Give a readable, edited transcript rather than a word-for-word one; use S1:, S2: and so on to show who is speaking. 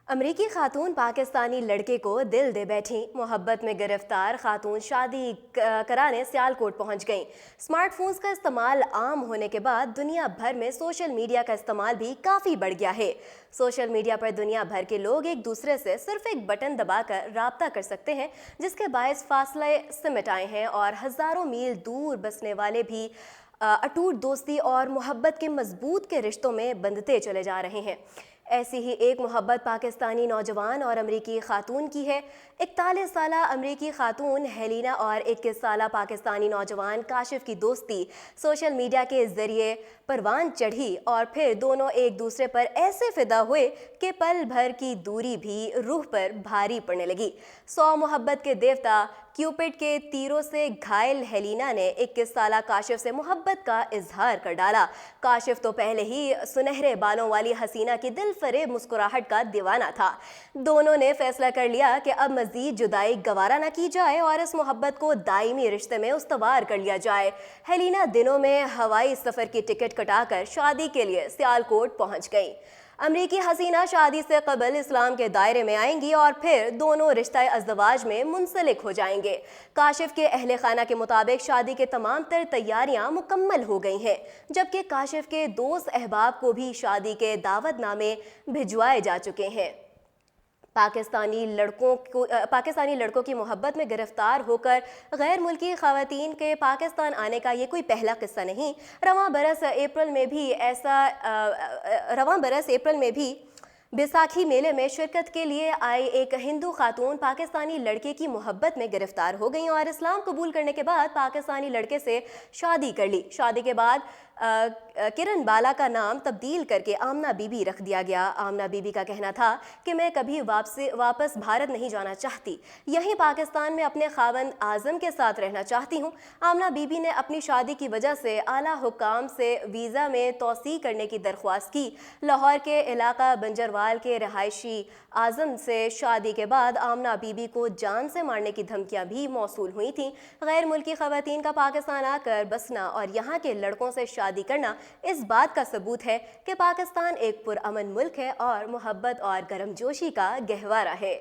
S1: امریکی خاتون پاکستانی لڑکے کو دل دے بیٹھی، محبت میں گرفتار خاتون شادی کرانے سیالکوٹ پہنچ گئیں۔ سمارٹ فونز کا استعمال عام ہونے کے بعد دنیا بھر میں سوشل میڈیا کا استعمال بھی کافی بڑھ گیا ہے۔ سوشل میڈیا پر دنیا بھر کے لوگ ایک دوسرے سے صرف ایک بٹن دبا کر رابطہ کر سکتے ہیں، جس کے باعث فاصلے سمٹ آئے ہیں اور ہزاروں میل دور بسنے والے بھی اٹوٹ دوستی اور محبت کے مضبوط کے رشتوں میں بندھتے چلے جا رہے ہیں۔ ایسی ہی ایک محبت پاکستانی نوجوان اور امریکی خاتون کی ہے۔ 41 سالہ امریکی خاتون ہیلینا اور 21 سالہ پاکستانی نوجوان کاشف کی دوستی سوشل میڈیا کے ذریعے پروان چڑھی اور پھر دونوں ایک دوسرے پر ایسے فدا ہوئے کہ پل بھر کی دوری بھی روح پر بھاری پڑنے لگی۔ 100 محبت کے دیوتا کیوپڈ کے تیروں سے گھائل ہیلینا نے 21 سالہ کاشف سے محبت کا اظہار کر ڈالا۔ کاشف تو پہلے ہی سنہرے بالوں والی حسینہ کی دل فریب مسکراہٹ کا دیوانہ تھا۔ دونوں نے فیصلہ کر لیا کہ اب مزید جدائی گوارا نہ کی جائے اور اس محبت کو دائمی رشتے میں استوار کر لیا جائے۔ ہیلینا دنوں میں ہوائی سفر کی ٹکٹ کٹا کر شادی کے لیے سیالکوٹ پہنچ گئیں۔ امریکی حسینہ شادی سے قبل اسلام کے دائرے میں آئیں گی اور پھر دونوں رشتہ ازدواج میں منسلک ہو جائیں گے۔ کاشف کے اہل خانہ کے مطابق شادی کے تمام تر تیاریاں مکمل ہو گئی ہیں، جبکہ کاشف کے دوست احباب کو بھی شادی کے دعوت نامے بھجوائے جا چکے ہیں۔ پاکستانی لڑکوں کی محبت میں گرفتار ہو کر غیر ملکی خواتین کے پاکستان آنے کا یہ کوئی پہلا قصہ نہیں۔ رواں برس اپریل میں بھی بیساکھی میلے میں شرکت کے لیے آئی ایک ہندو خاتون پاکستانی لڑکے کی محبت میں گرفتار ہو گئیں اور اسلام قبول کرنے کے بعد پاکستانی لڑکے سے شادی کر لی۔ شادی کے بعد کرن بالا کا نام تبدیل کر کے آمنہ بی بی رکھ دیا گیا۔ آمنہ بی بی کا کہنا تھا کہ میں کبھی واپس بھارت نہیں جانا چاہتی، یہیں پاکستان میں اپنے خاوند اعظم کے ساتھ رہنا چاہتی ہوں۔ آمنہ بی بی نے اپنی شادی کی وجہ سے اعلیٰ حکام سے ویزا میں توسیع کرنے کی درخواست کی۔ لاہور کے علاقہ بنجروال کے رہائشی اعظم سے شادی کے بعد آمنہ بی بی کو جان سے مارنے کی دھمکیاں بھی موصول ہوئی تھیں۔ غیر ملکی خواتین کا پاکستان آ کر بسنا اور یہاں کے لڑکوں سے شادی کرنا اس بات کا ثبوت ہے کہ پاکستان ایک پرامن ملک ہے اور محبت اور گرم جوشی کا گہوارہ ہے۔